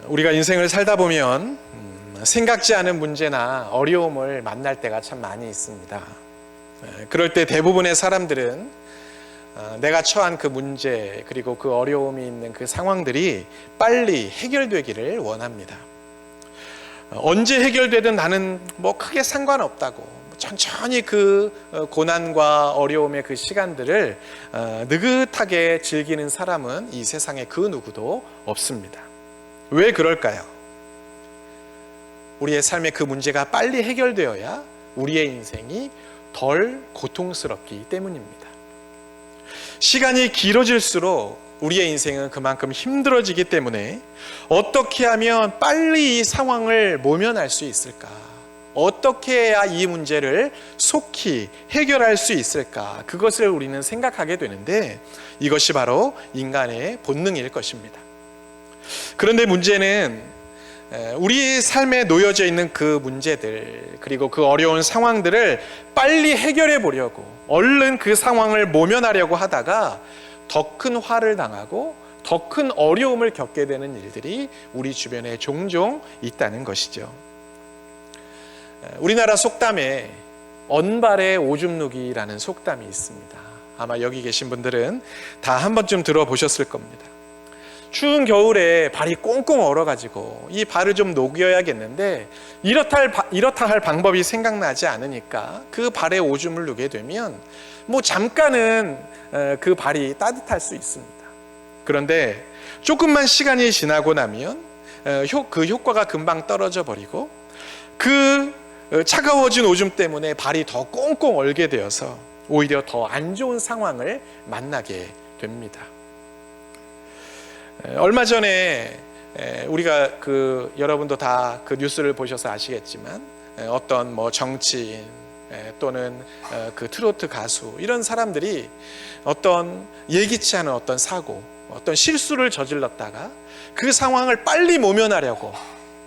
우리가 인생을 살다 보면 생각지 않은 문제나 어려움을 만날 때가 참 많이 있습니다. 그럴 때 대부분의 사람들은 내가 처한 그 문제 그리고 그 어려움이 있는 그 상황들이 빨리 해결되기를 원합니다. 언제 해결되든 나는 뭐 크게 상관없다고 천천히 그 고난과 어려움의 그 시간들을 느긋하게 즐기는 사람은 이 세상에 그 누구도 없습니다. 왜 그럴까요? 우리의 삶의 그 문제가 빨리 해결되어야 우리의 인생이 덜 고통스럽기 때문입니다. 시간이 길어질수록 우리의 인생은 그만큼 힘들어지기 때문에 어떻게 하면 빨리 이 상황을 모면할 수 있을까? 어떻게 해야 이 문제를 속히 해결할 수 있을까? 그것을 우리는 생각하게 되는데 이것이 바로 인간의 본능일 것입니다. 그런데 문제는 우리 삶에 놓여져 있는 그 문제들 그리고 그 어려운 상황들을 빨리 해결해 보려고 얼른 그 상황을 모면하려고 하다가 더 큰 화를 당하고 더 큰 어려움을 겪게 되는 일들이 우리 주변에 종종 있다는 것이죠. 우리나라 속담에 언발의 오줌 누기라는 속담이 있습니다. 아마 여기 계신 분들은 다 한 번쯤 들어보셨을 겁니다. 추운 겨울에 발이 꽁꽁 얼어가지고 이 발을 좀 녹여야겠는데 이렇다 할 방법이 생각나지 않으니까 그 발에 오줌을 누게 되면 뭐 잠깐은 그 발이 따뜻할 수 있습니다. 그런데 조금만 시간이 지나고 나면 그 효과가 금방 떨어져 버리고 그 차가워진 오줌 때문에 발이 더 꽁꽁 얼게 되어서 오히려 더 안 좋은 상황을 만나게 됩니다. 얼마 전에 우리가 여러분도 다 그 뉴스를 보셔서 아시겠지만 어떤 뭐 정치인 또는 그 트로트 가수 이런 사람들이 어떤 예기치 않은 어떤 사고, 어떤 실수를 저질렀다가 그 상황을 빨리 모면하려고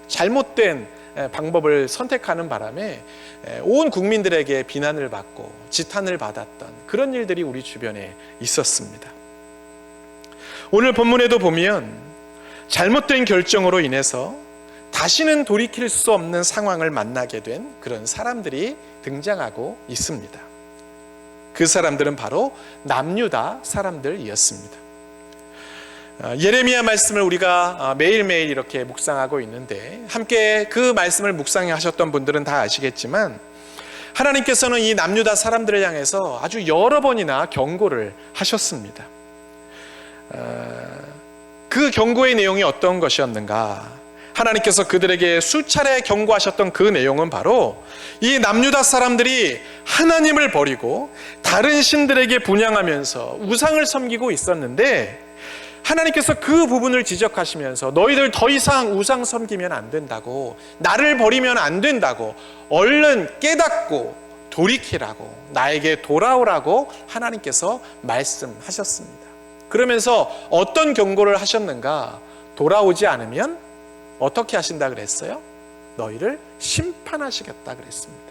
잘못된 방법을 선택하는 바람에 온 국민들에게 비난을 받고 지탄을 받았던 그런 일들이 우리 주변에 있었습니다. 오늘 본문에도 보면 잘못된 결정으로 인해서 다시는 돌이킬 수 없는 상황을 만나게 된 그런 사람들이 등장하고 있습니다. 그 사람들은 바로 남유다 사람들이었습니다. 예레미야 말씀을 우리가 매일매일 이렇게 묵상하고 있는데 함께 그 말씀을 묵상하셨던 분들은 다 아시겠지만 하나님께서는 이 남유다 사람들을 향해서 아주 여러 번이나 경고를 하셨습니다. 그 경고의 내용이 어떤 것이었는가? 하나님께서 그들에게 수차례 경고하셨던 그 내용은 바로 이 남유다 사람들이 하나님을 버리고 다른 신들에게 분향하면서 우상을 섬기고 있었는데 하나님께서 그 부분을 지적하시면서 너희들 더 이상 우상 섬기면 안 된다고, 나를 버리면 안 된다고, 얼른 깨닫고 돌이키라고, 나에게 돌아오라고 하나님께서 말씀하셨습니다. 그러면서 어떤 경고를 하셨는가? 돌아오지 않으면 어떻게 하신다 그랬어요? 너희를 심판하시겠다 그랬습니다.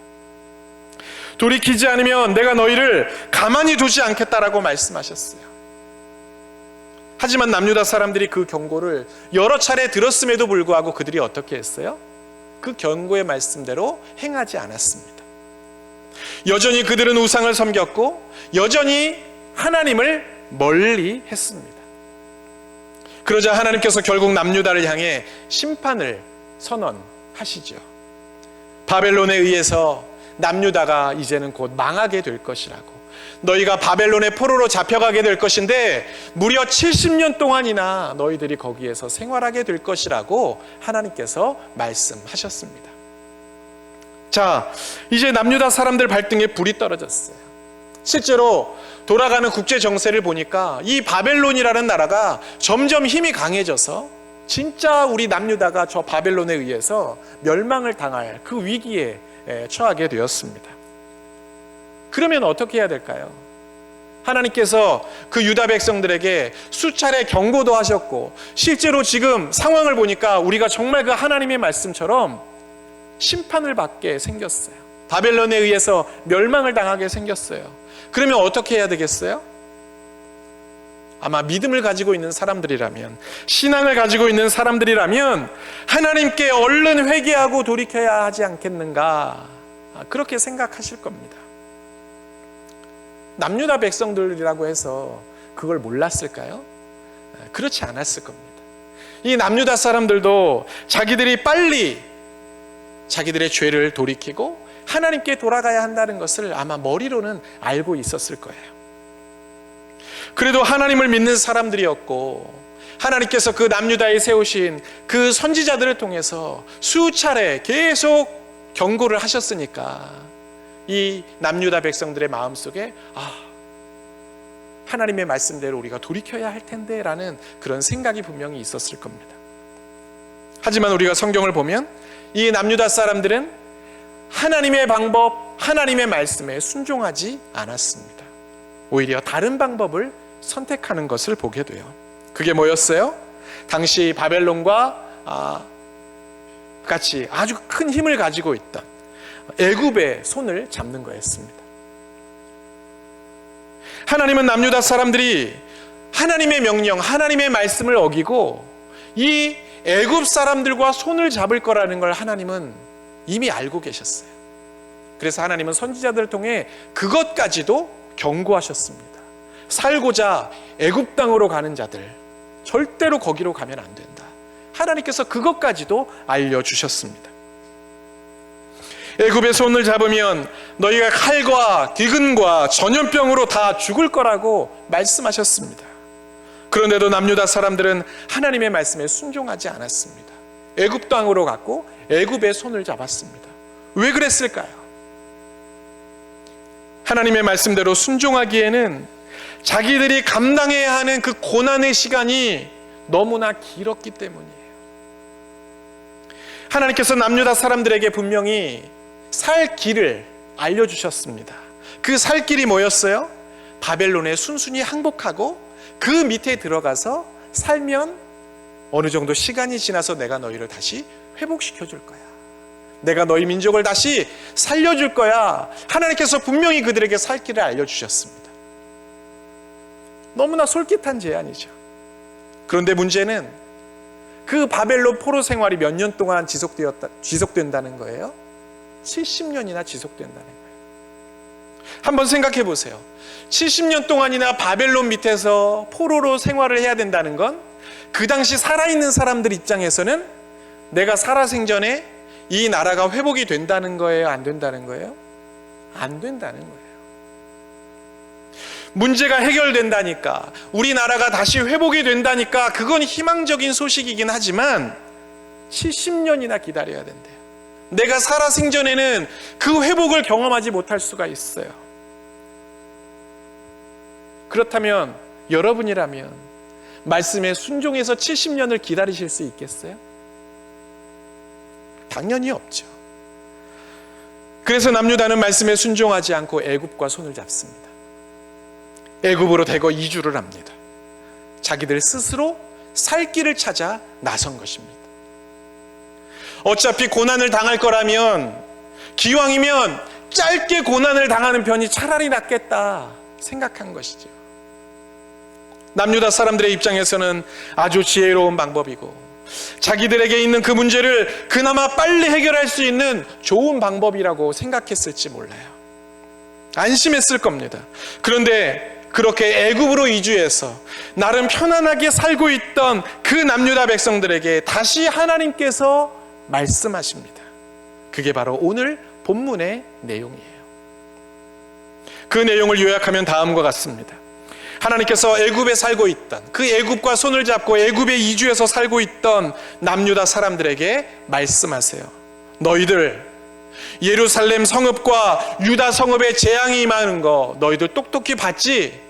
돌이키지 않으면 내가 너희를 가만히 두지 않겠다라고 말씀하셨어요. 하지만 남유다 사람들이 그 경고를 여러 차례 들었음에도 불구하고 그들이 어떻게 했어요? 그 경고의 말씀대로 행하지 않았습니다. 여전히 그들은 우상을 섬겼고 여전히 하나님을 멀리 했습니다. 그러자 하나님께서 결국 남유다를 향해 심판을 선언하시죠. 바벨론에 의해서 남유다가 이제는 곧 망하게 될 것이라고, 너희가 바벨론의 포로로 잡혀가게 될 것인데 무려 70년 동안이나 너희들이 거기에서 생활하게 될 것이라고 하나님께서 말씀하셨습니다. 자, 이제 남유다 사람들 발등에 불이 떨어졌어요. 실제로 돌아가는 국제 정세를 보니까 이 바벨론이라는 나라가 점점 힘이 강해져서 진짜 우리 남유다가 저 바벨론에 의해서 멸망을 당할 그 위기에 처하게 되었습니다. 그러면 어떻게 해야 될까요? 하나님께서 그 유다 백성들에게 수차례 경고도 하셨고 실제로 지금 상황을 보니까 우리가 정말 그 하나님의 말씀처럼 심판을 받게 생겼어요. 바벨론에 의해서 멸망을 당하게 생겼어요. 그러면 어떻게 해야 되겠어요? 아마 믿음을 가지고 있는 사람들이라면, 신앙을 가지고 있는 사람들이라면 하나님께 얼른 회개하고 돌이켜야 하지 않겠는가, 그렇게 생각하실 겁니다. 남유다 백성들이라고 해서 그걸 몰랐을까요? 그렇지 않았을 겁니다. 이 남유다 사람들도 자기들이 빨리 자기들의 죄를 돌이키고 하나님께 돌아가야 한다는 것을 아마 머리로는 알고 있었을 거예요. 그래도 하나님을 믿는 사람들이었고, 하나님께서 그 남유다에 세우신 그 선지자들을 통해서 수차례 계속 경고를 하셨으니까 이 남유다 백성들의 마음속에 하나님의 말씀대로 우리가 돌이켜야 할 텐데 라는 그런 생각이 분명히 있었을 겁니다. 하지만 우리가 성경을 보면 이 남유다 사람들은 하나님의 방법, 하나님의 말씀에 순종하지 않았습니다. 오히려 다른 방법을 선택하는 것을 보게 돼요. 그게 뭐였어요? 당시 바벨론과 같이 아주 큰 힘을 가지고 있던 애굽의 손을 잡는 거였습니다. 하나님은 남유다 사람들이 하나님의 명령, 하나님의 말씀을 어기고 이 애굽 사람들과 손을 잡을 거라는 걸 하나님은 이미 알고 계셨어요. 그래서 하나님은 선지자들을 통해 그것까지도 경고하셨습니다. 살고자 애굽 땅으로 가는 자들, 절대로 거기로 가면 안 된다. 하나님께서 그것까지도 알려주셨습니다. 애굽의 손을 잡으면 너희가 칼과 기근과 전염병으로 다 죽을 거라고 말씀하셨습니다. 그런데도 남유다 사람들은 하나님의 말씀에 순종하지 않았습니다. 애굽 땅으로 갔고 애굽의 손을 잡았습니다. 왜 그랬을까요? 하나님의 말씀대로 순종하기에는 자기들이 감당해야 하는 그 고난의 시간이 너무나 길었기 때문이에요. 하나님께서 남유다 사람들에게 분명히 살 길을 알려주셨습니다. 그 살 길이 뭐였어요? 바벨론에 순순히 항복하고 그 밑에 들어가서 살면 어느 정도 시간이 지나서 내가 너희를 다시 회복시켜 줄 거야. 내가 너희 민족을 다시 살려줄 거야. 하나님께서 분명히 그들에게 살 길을 알려주셨습니다. 너무나 솔깃한 제안이죠. 그런데 문제는 그 바벨론 포로 생활이 몇 년 동안 지속된다는 거예요? 70년이나 지속된다는 거예요. 한번 생각해 보세요. 70년 동안이나 바벨론 밑에서 포로로 생활을 해야 된다는 건 그 당시 살아있는 사람들 입장에서는 내가 살아생전에 이 나라가 회복이 된다는 거예요? 안 된다는 거예요? 안 된다는 거예요. 문제가 해결된다니까, 우리나라가 다시 회복이 된다니까 그건 희망적인 소식이긴 하지만 70년이나 기다려야 된대요. 내가 살아생전에는 그 회복을 경험하지 못할 수가 있어요. 그렇다면 여러분이라면 말씀에 순종해서 70년을 기다리실 수 있겠어요? 당연히 없죠. 그래서 남유다는 말씀에 순종하지 않고 애굽과 손을 잡습니다. 애굽으로 대거 이주를 합니다. 자기들 스스로 살 길을 찾아 나선 것입니다. 어차피 고난을 당할 거라면 기왕이면 짧게 고난을 당하는 편이 차라리 낫겠다 생각한 것이죠. 남유다 사람들의 입장에서는 아주 지혜로운 방법이고 자기들에게 있는 그 문제를 그나마 빨리 해결할 수 있는 좋은 방법이라고 생각했을지 몰라요. 안심했을 겁니다. 그런데 그렇게 애굽으로 이주해서 나름 편안하게 살고 있던 그 남유다 백성들에게 다시 하나님께서 말씀하십니다. 그게 바로 오늘 본문의 내용이에요. 그 내용을 요약하면 다음과 같습니다. 하나님께서 애굽에 살고 있던 그 애굽과 손을 잡고 애굽에 이주해서 살고 있던 남유다 사람들에게 말씀하세요. 너희들 예루살렘 성읍과 유다 성읍에 재앙이 임하는 거 너희들 똑똑히 봤지?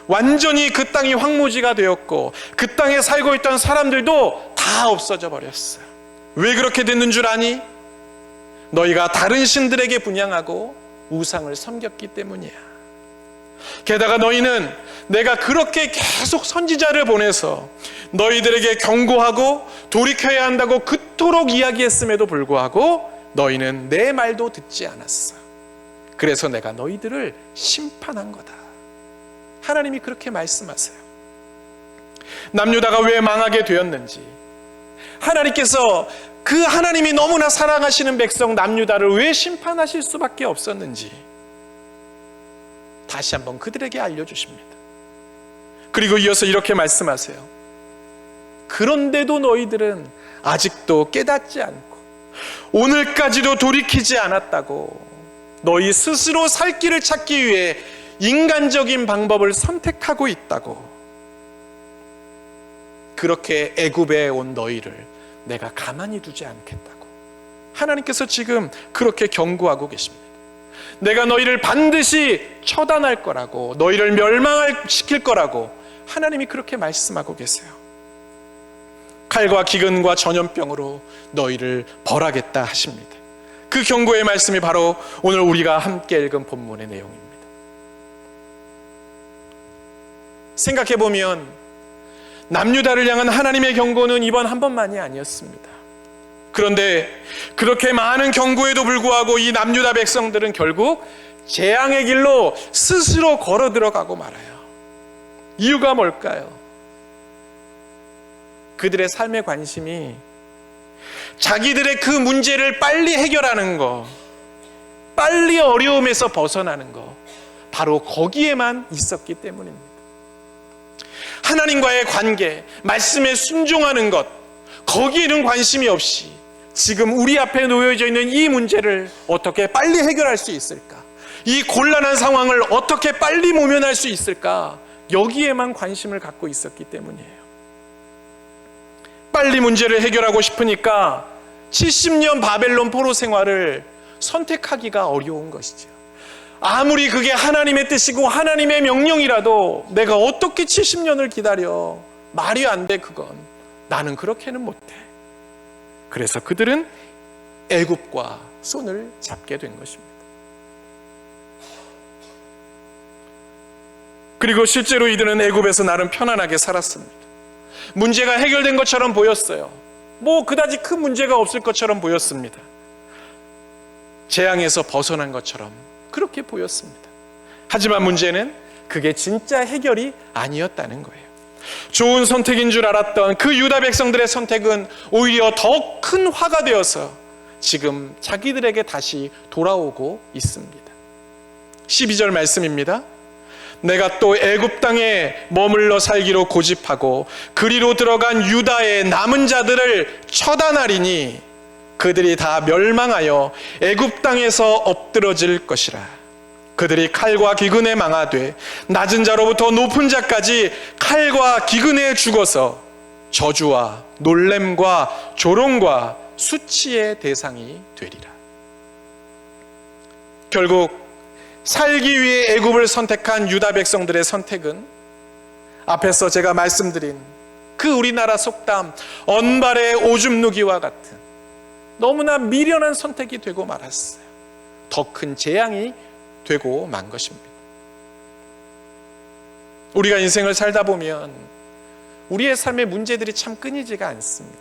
완전히 그 땅이 황무지가 되었고 그 땅에 살고 있던 사람들도 다 없어져 버렸어요. 왜 그렇게 됐는 줄 아니? 너희가 다른 신들에게 분향하고 우상을 섬겼기 때문이야. 게다가 너희는 내가 그렇게 계속 선지자를 보내서 너희들에게 경고하고 돌이켜야 한다고 그토록 이야기했음에도 불구하고 너희는 내 말도 듣지 않았어. 그래서 내가 너희들을 심판한 거다. 하나님이 그렇게 말씀하세요. 남유다가 왜 망하게 되었는지, 하나님께서 그 하나님이 너무나 사랑하시는 백성 남유다를 왜 심판하실 수밖에 없었는지 다시 한번 그들에게 알려주십니다. 그리고 이어서 이렇게 말씀하세요. 그런데도 너희들은 아직도 깨닫지 않고 오늘까지도 돌이키지 않았다고, 너희 스스로 살 길을 찾기 위해 인간적인 방법을 선택하고 있다고, 그렇게 애굽에 온 너희를 내가 가만히 두지 않겠다고 하나님께서 지금 그렇게 경고하고 계십니다. 내가 너희를 반드시 처단할 거라고, 너희를 멸망시킬 거라고 하나님이 그렇게 말씀하고 계세요. 칼과 기근과 전염병으로 너희를 벌하겠다 하십니다. 그 경고의 말씀이 바로 오늘 우리가 함께 읽은 본문의 내용입니다. 생각해보면 남유다를 향한 하나님의 경고는 이번 한 번만이 아니었습니다. 그런데 그렇게 많은 경고에도 불구하고 이 남유다 백성들은 결국 재앙의 길로 스스로 걸어 들어가고 말아요. 이유가 뭘까요? 그들의 삶의 관심이 자기들의 그 문제를 빨리 해결하는 거, 빨리 어려움에서 벗어나는 거, 바로 거기에만 있었기 때문입니다. 하나님과의 관계, 말씀에 순종하는 것, 거기에는 관심이 없이 지금 우리 앞에 놓여져 있는 이 문제를 어떻게 빨리 해결할 수 있을까? 이 곤란한 상황을 어떻게 빨리 모면할 수 있을까? 여기에만 관심을 갖고 있었기 때문이에요. 빨리 문제를 해결하고 싶으니까 70년 바벨론 포로 생활을 선택하기가 어려운 것이죠. 아무리 그게 하나님의 뜻이고 하나님의 명령이라도 내가 어떻게 70년을 기다려? 말이 안 돼. 그건 나는 그렇게는 못해. 그래서 그들은 애굽과 손을 잡게 된 것입니다. 그리고 실제로 이들은 애굽에서 나름 편안하게 살았습니다. 문제가 해결된 것처럼 보였어요. 뭐 그다지 큰 문제가 없을 것처럼 보였습니다. 재앙에서 벗어난 것처럼 그렇게 보였습니다. 하지만 문제는 그게 진짜 해결이 아니었다는 거예요. 좋은 선택인 줄 알았던 그 유다 백성들의 선택은 오히려 더 큰 화가 되어서 지금 자기들에게 다시 돌아오고 있습니다. 12절 말씀입니다. 내가 또 애굽 땅에 머물러 살기로 고집하고 그리로 들어간 유다의 남은 자들을 처단하리니 그들이 다 멸망하여 애굽 땅에서 엎드러질 것이라. 그들이 칼과 기근에 망하되 낮은 자로부터 높은 자까지 칼과 기근에 죽어서 저주와 놀램과 조롱과 수치의 대상이 되리라. 결국 살기 위해 애굽을 선택한 유다 백성들의 선택은 앞에서 제가 말씀드린 그 우리나라 속담 언발의 오줌 누기와 같은 너무나 미련한 선택이 되고 말았어요. 더 큰 재앙이 되고 만 것입니다. 우리가 인생을 살다 보면 우리의 삶의 문제들이 참 끊이지가 않습니다.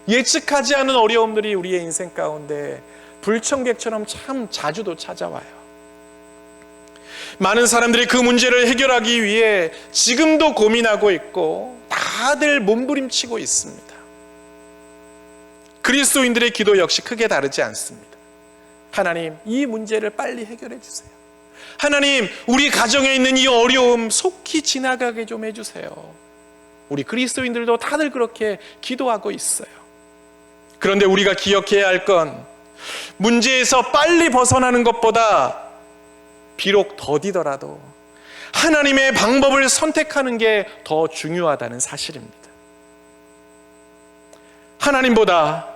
예측하지 않은 어려움들이 우리의 인생 가운데 불청객처럼 참 자주도 찾아와요. 많은 사람들이 그 문제를 해결하기 위해 지금도 고민하고 있고 다들 몸부림치고 있습니다. 그리스도인들의 기도 역시 크게 다르지 않습니다. 하나님, 이 문제를 빨리 해결해 주세요. 하나님, 우리 가정에 있는 이 어려움 속히 지나가게 좀 해주세요. 우리 그리스도인들도 다들 그렇게 기도하고 있어요. 그런데 우리가 기억해야 할 건 문제에서 빨리 벗어나는 것보다 비록 더디더라도 하나님의 방법을 선택하는 게 더 중요하다는 사실입니다. 하나님보다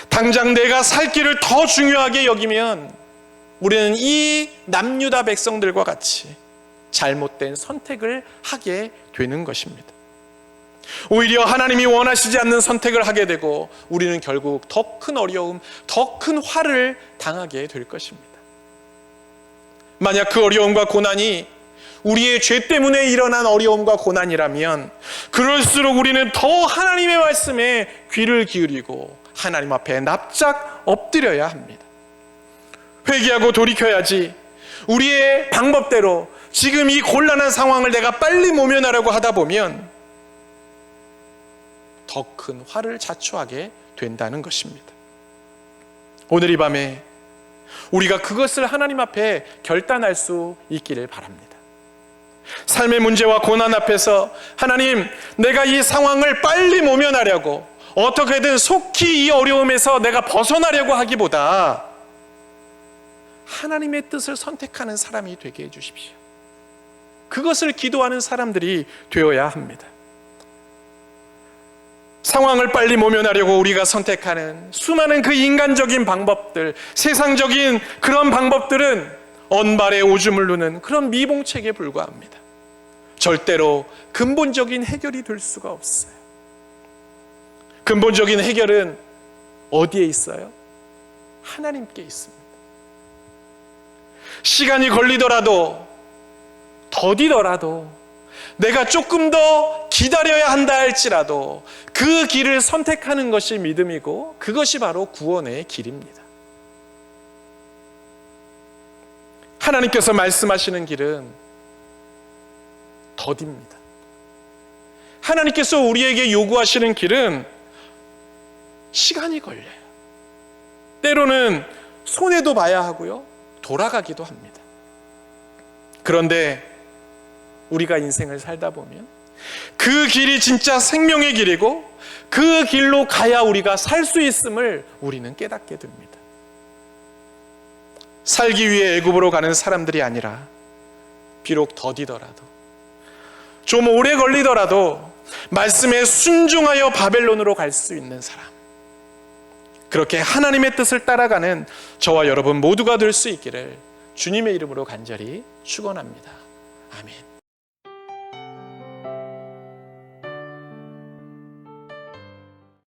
당장 내가 살 길을 더 중요하게 여기면 우리는 이 남유다 백성들과 같이 잘못된 선택을 하게 되는 것입니다. 오히려 하나님이 원하시지 않는 선택을 하게 되고 우리는 결국 더 큰 어려움, 더 큰 화를 당하게 될 것입니다. 만약 그 어려움과 고난이 우리의 죄 때문에 일어난 어려움과 고난이라면 그럴수록 우리는 더 하나님의 말씀에 귀를 기울이고 하나님 앞에 납작 엎드려야 합니다. 회개하고 돌이켜야지 우리의 방법대로 지금 이 곤란한 상황을 내가 빨리 모면하려고 하다 보면 더 큰 화를 자초하게 된다는 것입니다. 오늘 이 밤에 우리가 그것을 하나님 앞에 결단할 수 있기를 바랍니다. 삶의 문제와 고난 앞에서 하나님, 내가 이 상황을 빨리 모면하려고 어떻게든 속히 이 어려움에서 내가 벗어나려고 하기보다 하나님의 뜻을 선택하는 사람이 되게 해주십시오. 그것을 기도하는 사람들이 되어야 합니다. 상황을 빨리 모면하려고 우리가 선택하는 수많은 그 인간적인 방법들, 세상적인 그런 방법들은 언발에 오줌을 누는 그런 미봉책에 불과합니다. 절대로 근본적인 해결이 될 수가 없어요. 근본적인 해결은 어디에 있어요? 하나님께 있습니다. 시간이 걸리더라도, 더디더라도, 내가 조금 더 기다려야 한다 할지라도 그 길을 선택하는 것이 믿음이고 그것이 바로 구원의 길입니다. 하나님께서 말씀하시는 길은 더딥니다. 하나님께서 우리에게 요구하시는 길은 시간이 걸려요. 때로는 손해도 봐야 하고요, 돌아가기도 합니다. 그런데 우리가 인생을 살다 보면 그 길이 진짜 생명의 길이고 그 길로 가야 우리가 살 수 있음을 우리는 깨닫게 됩니다. 살기 위해 애굽으로 가는 사람들이 아니라 비록 더디더라도, 좀 오래 걸리더라도 말씀에 순종하여 바벨론으로 갈 수 있는 사람, 그렇게 하나님의 뜻을 따라가는 저와 여러분 모두가 될 수 있기를 주님의 이름으로 간절히 축원합니다. 아멘.